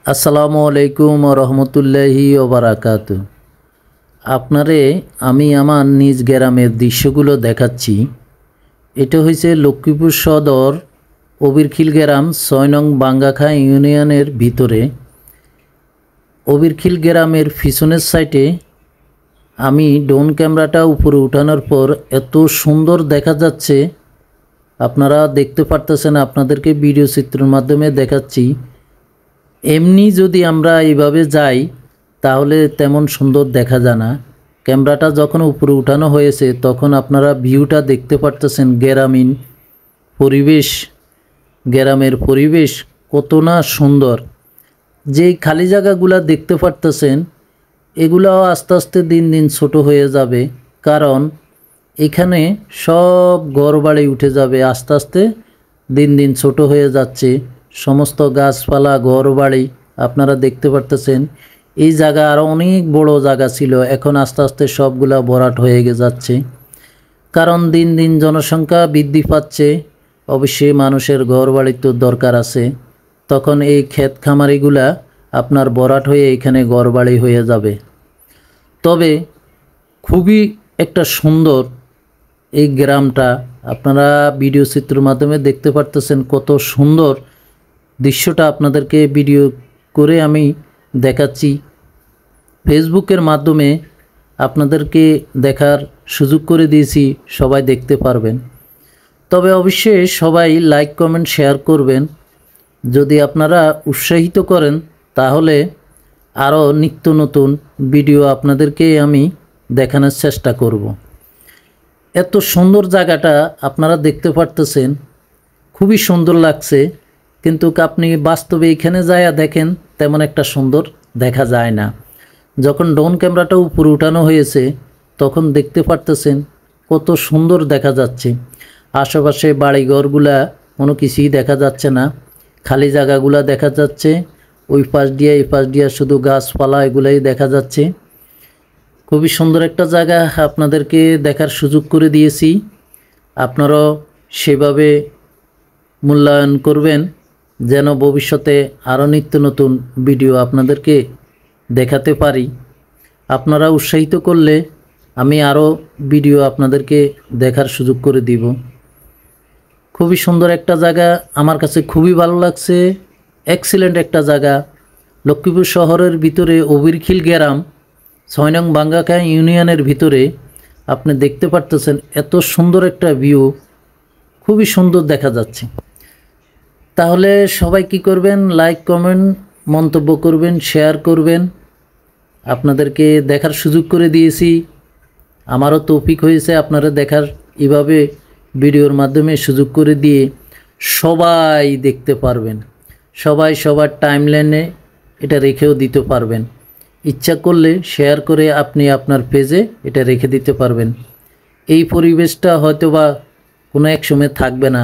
আসসালামু আলাইকুম রহমতুল্লাহি ওবারাকাতু। আপনারে আমি আমার নিজ গ্রামের দৃশ্যগুলো দেখাচ্ছি। এটা হয়েছে লক্ষ্মীপুর সদর অবিরখিল গ্রাম ৬ নং বাঙ্গাখা ইউনিয়নের ভিতরে। অবিরখিল গ্রামের পিছনের সাইডে আমি ড্রোন ক্যামেরাটা উপরে উঠানোর পর এত সুন্দর দেখা যাচ্ছে, আপনারা দেখতে পারতেছেন। আপনাদেরকে ভিডিও চিত্রের মাধ্যমে দেখাচ্ছি। এমনি যদি আমরা এইভাবে যাই তাহলে তেমন সুন্দর দেখা যায় না। ক্যামেরাটা যখন উপরে উঠানো হয়েছে তখন আপনারা ভিউটা দেখতে পারতেছেন। গ্রামের পরিবেশ কত না সুন্দর। যেই খালি জায়গাগুলো দেখতে পারতেছেন এগুলাও আস্তে আস্তে দিন দিন ছোট হয়ে যাবে, কারণ এখানে সব ঘরবাড়ি উঠে যাবে। আস্তে আস্তে দিন দিন ছোট হয়ে যাচ্ছে সমস্ত গাছপালা, ঘরবাড়ি আপনারা দেখতে পারতেছেন। এই জায়গা আরও অনেক বড় জায়গা ছিল, এখন আস্তে আস্তে সবগুলা ভরাট হয়ে যাচ্ছে, কারণ দিন দিন জনসংখ্যা বৃদ্ধি পাচ্ছে। অবশ্যই মানুষের ঘরবাড়ির তো দরকার আছে, তখন এই ক্ষেত খামারিগুলা আপনার ভরাট হয়ে এখানে ঘরবাড়ি হয়ে যাবে। তবে খুবই একটা সুন্দর এই গ্রামটা, আপনারা ভিডিও চিত্রের মাধ্যমে দেখতে পারতেছেন কত সুন্দর দৃশ্যটা। আপনাদেরকে ভিডিও করে আমি দেখাচ্ছি, ফেসবুকের মাধ্যমে আপনাদেরকে দেখার সুযোগ করে দিয়েছি, সবাই দেখতে পারবেন। তবে অবশ্যই সবাই লাইক কমেন্ট শেয়ার করবেন। যদি আপনারা উৎসাহিত করেন তাহলে আরও নিত্য নতুন ভিডিও আপনাদেরকে আমি দেখানোর চেষ্টা করব। এত সুন্দর জায়গাটা আপনারা দেখতে পারতেছেন, খুবই সুন্দর লাগছে, কিন্তু আপনি বাস্তবে এখানে যায়া দেখেন তেমন একটা সুন্দর দেখা যায় না। যখন ড্রোন ক্যামেরাটা উপরে উঠানো হয়েছে তখন দেখতে পারতেছেন কত সুন্দর দেখা যাচ্ছে। আশেপাশে বাড়িঘরগুলা কোনো কিছুই দেখা যাচ্ছে না, খালি জায়গাগুলা দেখা যাচ্ছে। ওই পাশ দিয়ে এই পাশ দিয়ে শুধু গাছপালা এগুলাই দেখা যাচ্ছে। খুবই সুন্দর একটা জায়গা আপনাদেরকে দেখার সুযোগ করে দিয়েছি, আপনারাও সেভাবে মূল্যায়ন করবেন যেন ভবিষ্যতে আরও নিত্য নতুন ভিডিও আপনাদেরকে দেখাতে পারি। আপনারা উৎসাহিত করলে আমি আরও ভিডিও আপনাদেরকে দেখার সুযোগ করে দিব। খুবই সুন্দর একটা জায়গা, আমার কাছে খুবই ভালো লাগছে। এক্সিলেন্ট একটা জায়গা। লক্ষ্মীপুর শহরের ভিতরে অবিরখিল গ্রাম ৬ নং বাঙ্গাখা ইউনিয়নের ভিতরে আপনি দেখতে পারতেছেন এত সুন্দর একটা ভিউ, খুবই সুন্দর দেখা যাচ্ছে। তাহলে সবাই কি করবেন, লাইক কমেন্ট মন্তব্য করবেন, শেয়ার করবেন। আপনাদেরকে দেখার সুযোগ করে দিয়েছি, আমারও তৌফিক হয়েছে আপনারা দেখার। এভাবে ভিডিওর মাধ্যমে সুযোগ করে দিয়ে সবাই দেখতে পারবেন, সবাই সবার টাইমলাইনে এটা রেখেও দিতে পারবেন। ইচ্ছা করলে শেয়ার করে আপনি আপনার পেজে এটা রেখে দিতে পারবেন। এই পরিবেশটা হয়তোবা কোনো এক সময় থাকবে না,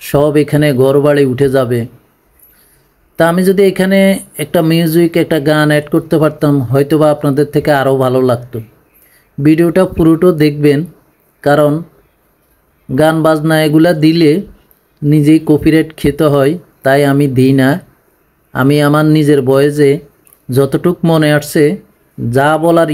সব এখানে ঘরবাড়ি উঠে যাবে। তা আমি যদি এখানে একটা মিউজিক, একটা গান অ্যাড করতে পারতাম হয়তোবা আপনাদের থেকে আরও ভালো লাগতো। ভিডিওটা পুরোটা দেখবেন, কারণ গান বাজনা এগুলা দিলে নিজেই কপিরাইট খেতে হয়, তাই আমি দিই না। আমি আমার নিজের ভয়েসে যতটুক মনে আসছে, যা বলার